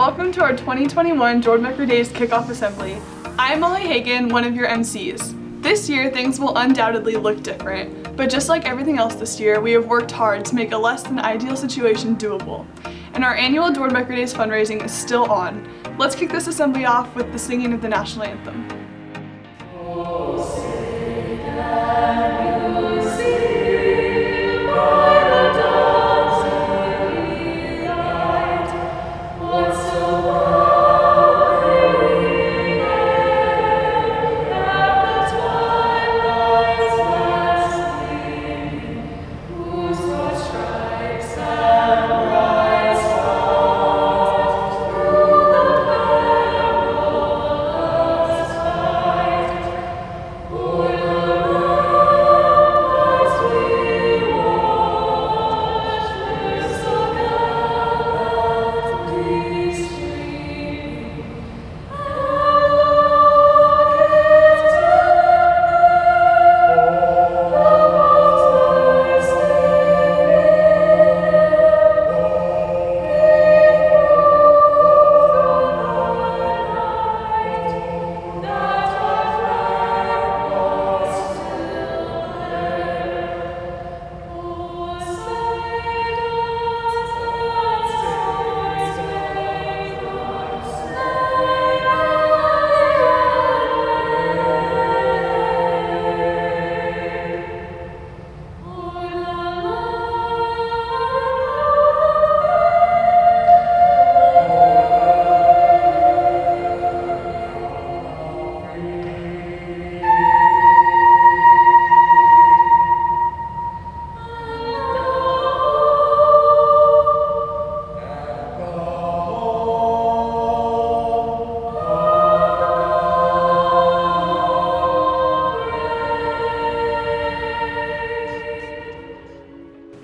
welcome to our 2021 Doernbecher Days Kickoff Assembly. I'm Molly Hagan, one of your MCs. This year, things will undoubtedly look different, but just like everything else this year, we have worked hard to make a less than ideal situation doable. And our annual Doernbecher Days fundraising is still on. Let's kick this assembly off with the singing of the national anthem.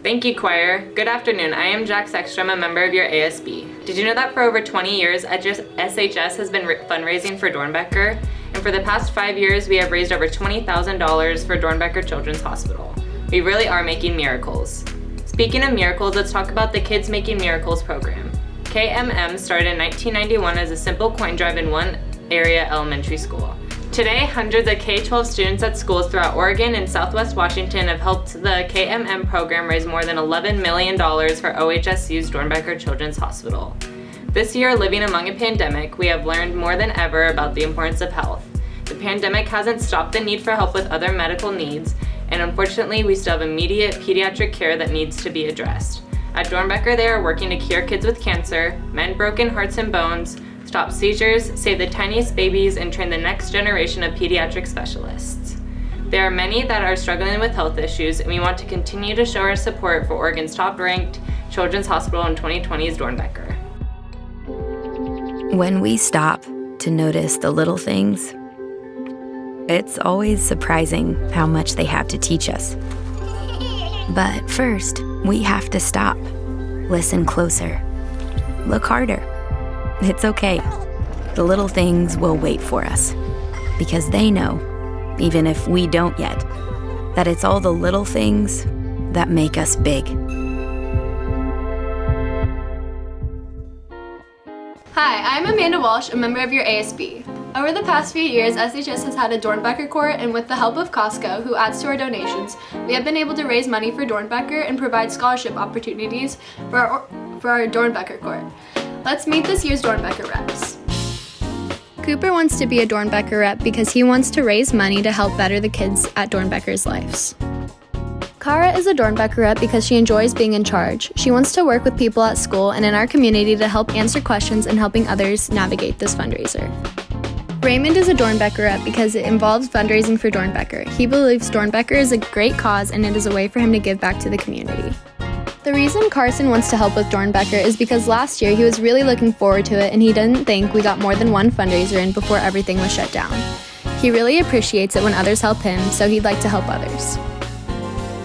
Thank you, choir. Good afternoon. I am Jack Sexstrom, a member of your ASB. Did you know that for over 20 years, SHS has been fundraising for Doernbecher? And for the past 5 years, we have raised over $20,000 for Doernbecher Children's Hospital. We really are making miracles. Speaking of miracles, let's talk about the Kids Making Miracles program. KMM started in 1991 as a simple coin drive in one area elementary school. Today, hundreds of K-12 students at schools throughout Oregon and Southwest Washington have helped the KMM program raise more than $11 million for OHSU's Doernbecher Children's Hospital. This year, living among a pandemic, we have learned more than ever about the importance of health. The pandemic hasn't stopped the need for help with other medical needs, and unfortunately, we still have immediate pediatric care that needs to be addressed. At Doernbecher, they are working to cure kids with cancer, mend broken hearts and bones, stop seizures, save the tiniest babies, and train the next generation of pediatric specialists. There are many that are struggling with health issues, and we want to continue to show our support for Oregon's top-ranked children's hospital in 2020's Doernbecher. When we stop to notice the little things, it's always surprising how much they have to teach us. But first, we have to stop, listen closer, look harder. It's okay. The little things will wait for us because they know, even if we don't yet, that it's all the little things that make us big. Hi, I'm Amanda Walsh, a member of your ASB. Over the past few years, SHS has had a Doernbecher Court, and with the help of Costco, who adds to our donations, we have been able to raise money for Doernbecher and provide scholarship opportunities for our Doernbecher Court. Let's meet this year's Doernbecher reps. Cooper wants to be a Doernbecher rep because he wants to raise money to help better the kids at Doernbecher's lives. Kara is a Doernbecher rep because she enjoys being in charge. She wants to work with people at school and in our community to help answer questions and helping others navigate this fundraiser. Raymond is a Doernbecher rep because it involves fundraising for Doernbecher. He believes Doernbecher is a great cause and it is a way for him to give back to the community. The reason Carson wants to help with Doernbecher is because last year he was really looking forward to it and he didn't think we got more than one fundraiser in before everything was shut down. He really appreciates it when others help him, so he'd like to help others.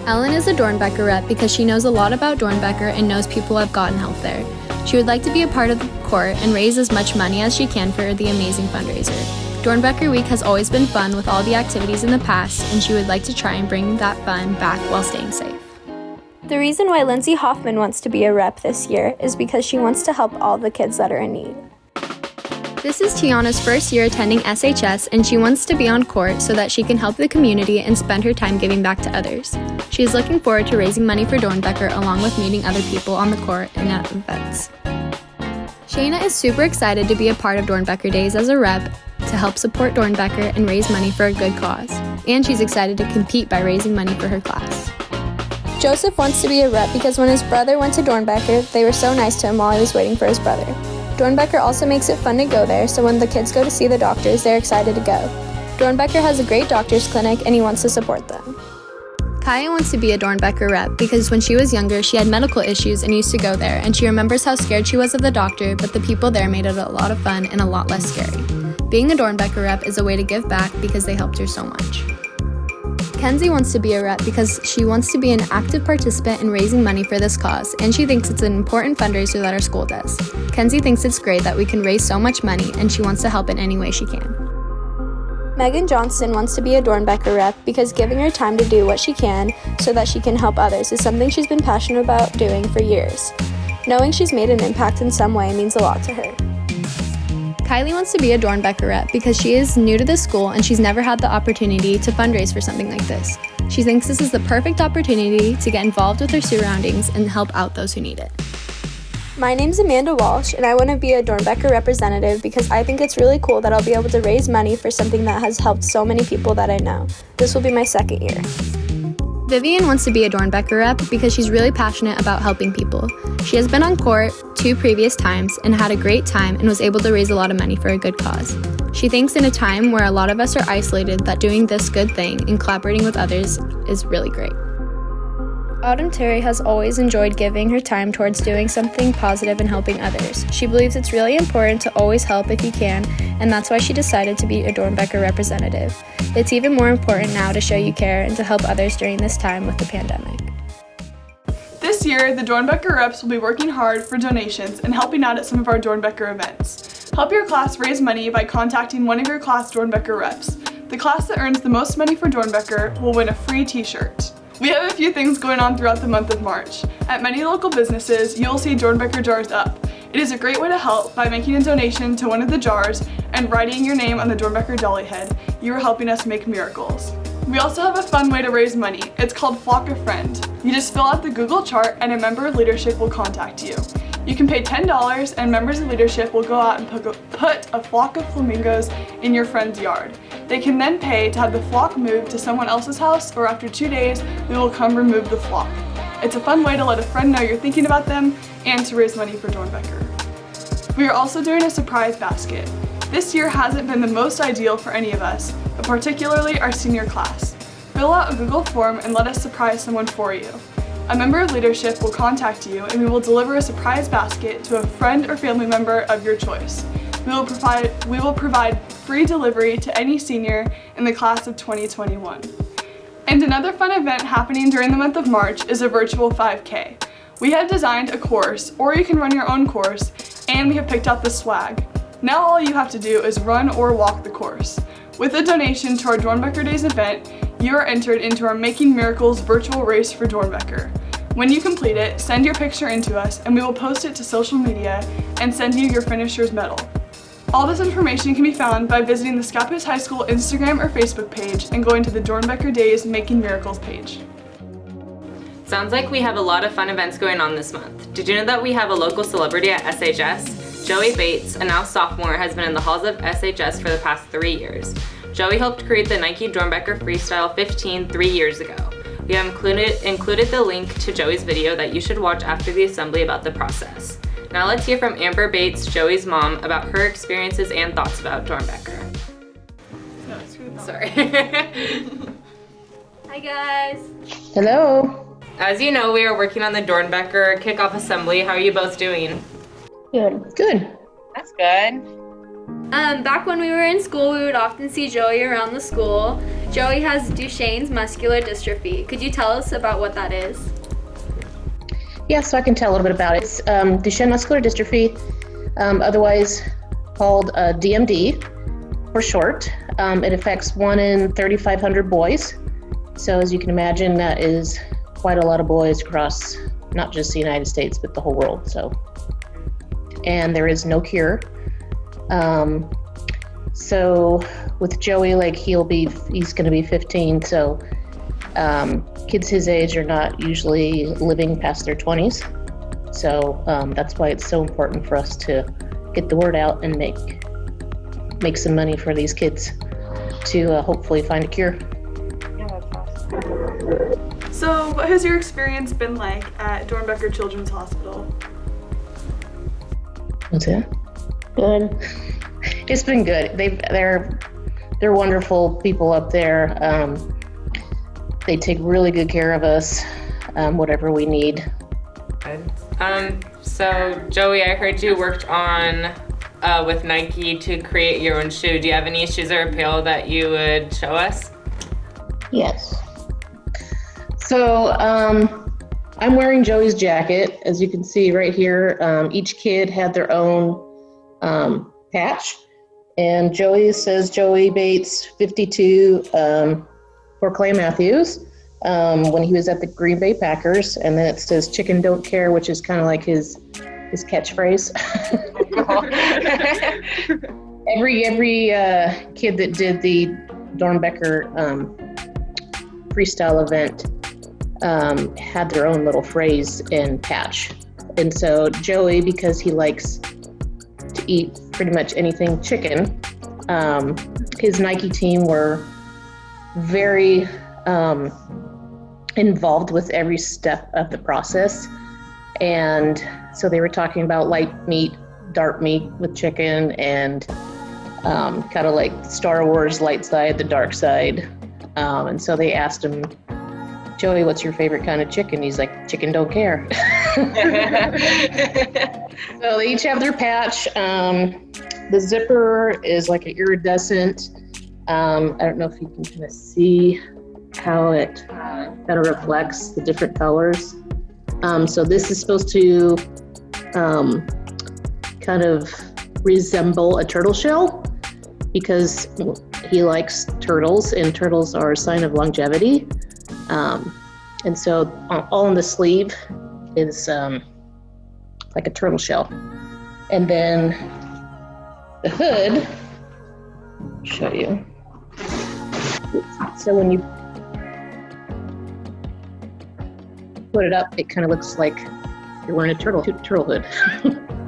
Ellen is a Doernbecher rep because she knows a lot about Doernbecher and knows people who have gotten help there. She would like to be a part of the court and raise as much money as she can for the amazing fundraiser. Doernbecher Week has always been fun with all the activities in the past, and she would like to try and bring that fun back while staying safe. The reason why Lindsay Hoffman wants to be a rep this year is because she wants to help all the kids that are in need. This is Tiana's first year attending SHS, and she wants to be on court so that she can help the community and spend her time giving back to others. She is looking forward to raising money for Doernbecher along with meeting other people on the court and at events. Shayna is super excited to be a part of Doernbecher Days as a rep to help support Doernbecher and raise money for a good cause. And she's excited to compete by raising money for her class. Joseph wants to be a rep because when his brother went to Doernbecher, they were so nice to him while he was waiting for his brother. Doernbecher also makes it fun to go there, so when the kids go to see the doctors, they're excited to go. Doernbecher has a great doctor's clinic and he wants to support them. Kaya wants to be a Doernbecher rep because when she was younger, she had medical issues and used to go there, and she remembers how scared she was of the doctor, but the people there made it a lot of fun and a lot less scary. Being a Doernbecher rep is a way to give back because they helped her so much. Kenzie wants to be a rep because she wants to be an active participant in raising money for this cause, and she thinks it's an important fundraiser that our school does. Kenzie thinks it's great that we can raise so much money, and she wants to help in any way she can. Megan Johnson wants to be a Doernbecher rep because giving her time to do what she can so that she can help others is something she's been passionate about doing for years. Knowing she's made an impact in some way means a lot to her. Kylie wants to be a Doernbecher rep because she is new to this school and she's never had the opportunity to fundraise for something like this. She thinks this is the perfect opportunity to get involved with her surroundings and help out those who need it. My name's Amanda Walsh, and I want to be a Doernbecher representative because I think it's really cool that I'll be able to raise money for something that has helped so many people that I know. This will be my second year. Vivian wants to be a Doernbecher rep because she's really passionate about helping people. She has been on court 2 previous times and had a great time and was able to raise a lot of money for a good cause. She thinks in a time where a lot of us are isolated that doing this good thing and collaborating with others is really great. Autumn Terry has always enjoyed giving her time towards doing something positive and helping others. She believes it's really important to always help if you can, and that's why she decided to be a Doernbecher representative. It's even more important now to show you care and to help others during this time with the pandemic. This year, the Doernbecher reps will be working hard for donations and helping out at some of our Doernbecher events. Help your class raise money by contacting one of your class Doernbecher reps. The class that earns the most money for Doernbecher will win a free t-shirt. We have a few things going on throughout the month of March. At many local businesses, you will see Doernbecher jars up. It is a great way to help by making a donation to one of the jars and writing your name on the Doernbecher dolly head. You are helping us make miracles. We also have a fun way to raise money. It's called Flock a Friend. You just fill out the Google chart and a member of leadership will contact you. You can pay $10 and members of leadership will go out and put a flock of flamingos in your friend's yard. They can then pay to have the flock moved to someone else's house, or after 2 days, we will come remove the flock. It's a fun way to let a friend know you're thinking about them and to raise money for Doernbecher. We are also doing a surprise basket. This year hasn't been the most ideal for any of us, but particularly our senior class. Fill out a Google form and let us surprise someone for you. A member of leadership will contact you and we will deliver a surprise basket to a friend or family member of your choice. We will provide free delivery to any senior in the class of 2021. And another fun event happening during the month of March is a virtual 5K. We have designed a course, or you can run your own course, and we have picked out the swag. Now all you have to do is run or walk the course. With a donation to our Doernbecher Days event, you are entered into our Making Miracles virtual race for Doernbecher. When you complete it, send your picture in to us and we will post it to social media and send you your finisher's medal. All this information can be found by visiting the Scappoose High School Instagram or Facebook page and going to the Doernbecher Days Making Miracles page. Sounds like we have a lot of fun events going on this month. Did you know that we have a local celebrity at SHS? Joey Bates, a now sophomore, has been in the halls of SHS for the past 3 years. Joey helped create the Nike Doernbecher Freestyle 15 3 years ago. We have included the link to Joey's video that you should watch after the assembly about the process. Now let's hear from Amber Bates, Joey's mom, about her experiences and thoughts about Doernbecher. Sorry. Hi guys. Hello. As you know, we are working on the Doernbecher kickoff assembly. How are you both doing? Good. That's good. Back when we were in school, we would often see Joey around the school. Joey has Duchenne's muscular dystrophy. Could you tell us about what that is? Yeah, so I can tell a little bit about it. It's Duchenne muscular dystrophy, otherwise called DMD for short. It affects 1 in 3,500 boys. So as you can imagine, that is quite a lot of boys across not just the United States, but the whole world. So, and there is no cure. So with Joey, like he's going to be 15. So kids his age are not usually living past their 20s. So that's why it's so important for us to get the word out and make some money for these kids to hopefully find a cure. Yeah, that's awesome. So what has your experience been like at Doernbecher Children's Hospital? What's that? Good. It's been good. They're wonderful people up there. They take really good care of us, whatever we need. So Joey, I heard you worked on with Nike to create your own shoe. Do you have any shoes or apparel that you would show us? Yes. So I'm wearing Joey's jacket. As you can see right here, each kid had their own patch. And Joey says Joey Bates 52 for Clay Matthews when he was at the Green Bay Packers. And then it says chicken don't care, which is kind of like his catchphrase. Every kid that did the Doernbecher freestyle event had their own little phrase and patch. And so Joey, because he likes to eat pretty much anything chicken, his Nike team were very involved with every step of the process. And so they were talking about light meat, dark meat with chicken, and kind of like Star Wars light side, the dark side. And so they asked him, Joey, what's your favorite kind of chicken? He's like, chicken don't care. So they each have their patch. The zipper is like an iridescent. I don't know if you can kind of see how it kind of reflects the different colors. So this is supposed to kind of resemble a turtle shell because he likes turtles, and turtles are a sign of longevity. And so all on the sleeve is like a turtle shell. And then the hood, I'll show you. So when you put it up, it kind of looks like you're wearing a turtle hood.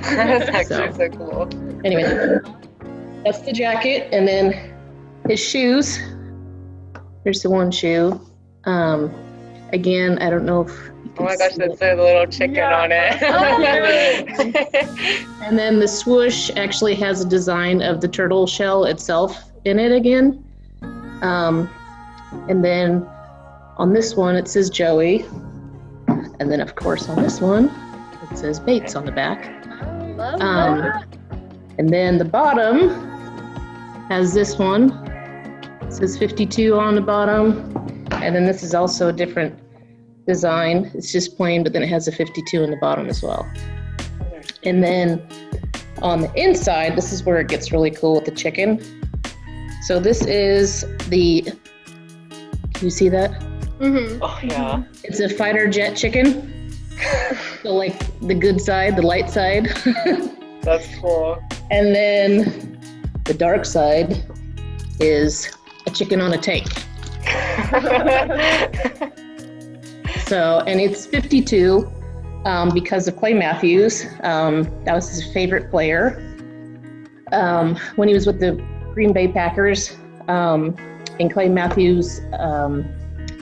That's actually so cool. Anyway, that's the jacket. And then his shoes. Here's the one shoe. Again, I don't know if you can Oh my gosh, see that's a little chicken on it. And then the swoosh actually has a design of the turtle shell itself in it again. And then on this one, it says Joey. And then, of course, on this one, it says Bates on the back. And then the bottom has this one. It says 52 on the bottom. And then this is also a different design. It's just plain, but then it has a 52 in the bottom as well. And then on the inside, this is where it gets really cool with the chicken. So this is can you see that? Mm-hmm. Oh yeah. It's a fighter jet chicken. So like the good side, the light side. That's cool. And then the dark side is a chicken on a tank. So, and it's 52 because of Clay Matthews. That was his favorite player. When he was with the Green Bay Packers, and Clay Matthews,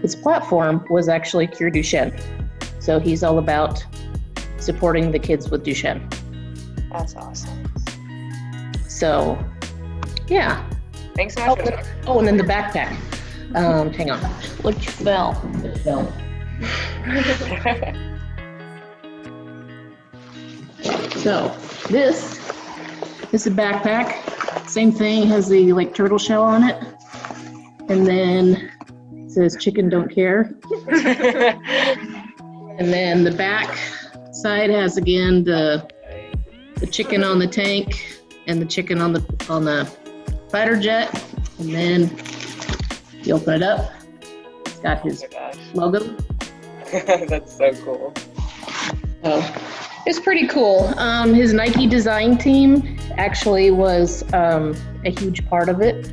his platform was actually Cure Duchenne. So he's all about supporting the kids with Duchenne. That's awesome. So, yeah. Thanks so much for talking. Oh, and then the backpack. Hang on. Look, you fell. It fell. So, this is a backpack. Same thing, has the like turtle shell on it. And then it says chicken don't care. And then the back side has again the chicken on the tank and the chicken on the fighter jet. And then you open it up, it's got his logo. That's so cool. So it's pretty cool. His Nike design team actually was a huge part of it.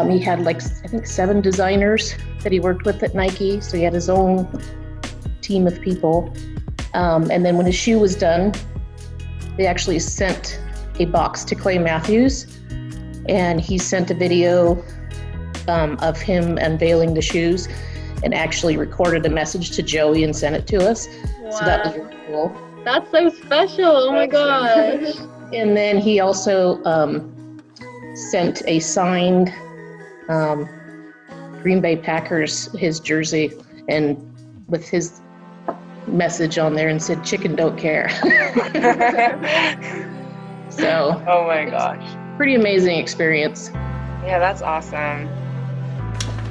He had I think 7 designers that he worked with at Nike. So he had his own team of people. And then when his shoe was done, they actually sent a box to Clay Matthews, and he sent a video of him unveiling the shoes and actually recorded a message to Joey and sent it to us. Wow. So that was really cool. That's so special. Oh my gosh. And then he also sent a signed Green Bay Packers, his jersey, and with his message on there and said, "Chicken don't care." So. Oh my gosh. Pretty amazing experience. Yeah, that's awesome.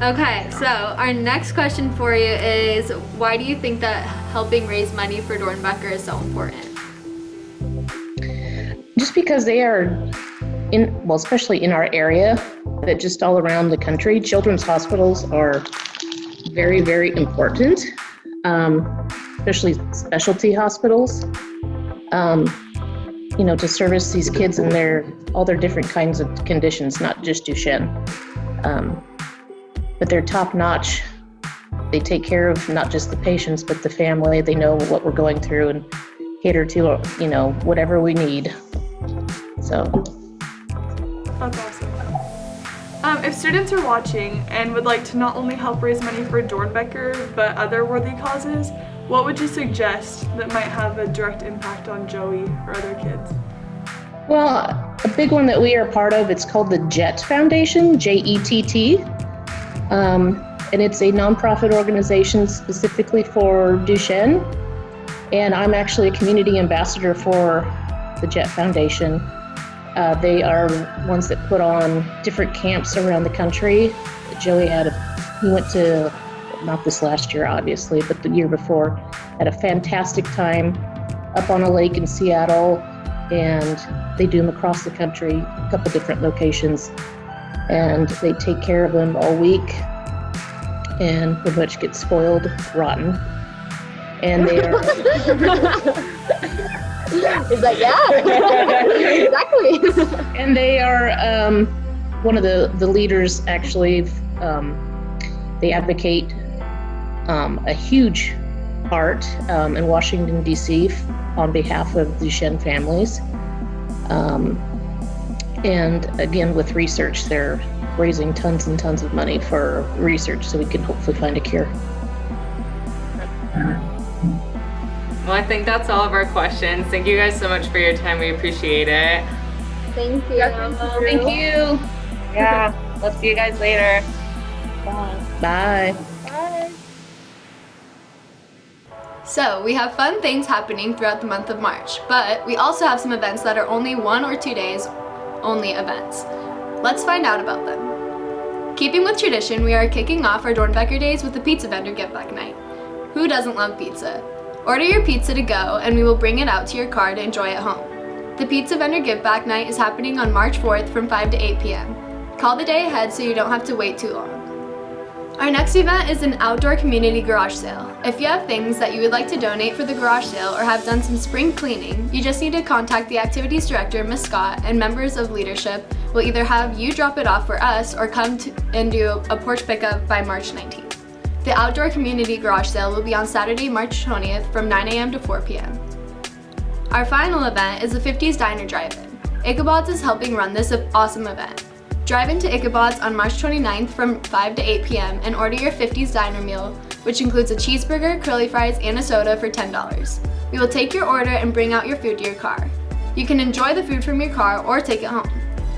Okay, so our next question for you is, why do you think that helping raise money for Doernbecher is so important? Just because they are especially in our area, but just all around the country, children's hospitals are very, very important, especially specialty hospitals, to service these kids and all their different kinds of conditions, not just Duchenne. But they're top notch. They take care of not just the patients, but the family. They know what we're going through and cater to, whatever we need. So. That's awesome. If students are watching and would like to not only help raise money for Doernbecher, but other worthy causes, what would you suggest that might have a direct impact on Joey or other kids? Well, a big one that we are part of, it's called the JETT Foundation, J-E-T-T. And it's a nonprofit organization specifically for Duchenne. And I'm actually a community ambassador for the JETT Foundation. They are ones that put on different camps around the country. Joey he went to, not this last year obviously, but the year before, had a fantastic time up on a lake in Seattle, and they do them across the country, a couple different locations, and they take care of them all week and pretty much get spoiled rotten. And they are He's like, yeah, exactly. And they are one of the leaders, actually. They advocate a huge part in Washington, D.C. on behalf of Duchenne families. And again, with research, they're raising tons and tons of money for research so we can hopefully find a cure. Well, I think that's all of our questions. Thank you guys so much for your time. We appreciate it. Thank you. Thank you. Yeah, we'll see you guys later. Bye. So we have fun things happening throughout the month of March, but we also have some events that are only 1 or 2 days only events. Let's find out about them. Keeping with tradition, we are kicking off our Doernbecher Days with the pizza vendor give back night. Who doesn't love pizza? Order your pizza to go and we will bring it out to your car to enjoy at home. The pizza vendor give back night is happening on March 4th from 5 to 8 p.m. Call the day ahead so you don't have to wait too long. Our next event is an outdoor community garage sale. If you have things that you would like to donate for the garage sale or have done some spring cleaning, you just need to contact the activities director, Ms. Scott, and members of leadership will either have you drop it off for us or come and do a porch pickup by March 19th. The outdoor community garage sale will be on Saturday, March 20th from 9 a.m. to 4 p.m. Our final event is the 50s Diner Drive-In. Ichabod's is helping run this awesome event. Drive into Ichabod's on March 29th from 5 to 8 p.m. and order your 50s diner meal, which includes a cheeseburger, curly fries, and a soda for $10. We will take your order and bring out your food to your car. You can enjoy the food from your car or take it home.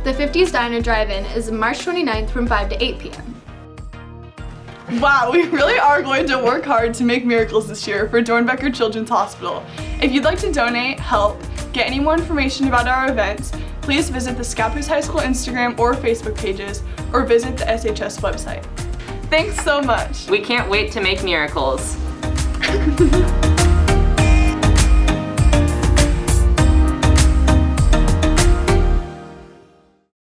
The 50s Diner Drive-In is March 29th from 5 to 8 p.m. Wow, we really are going to work hard to make miracles this year for Doernbecher Children's Hospital. If you'd like to donate, help, get any more information about our events, please visit the Scappoose High School Instagram or Facebook pages, or visit the SHS website. Thanks so much. We can't wait to make miracles.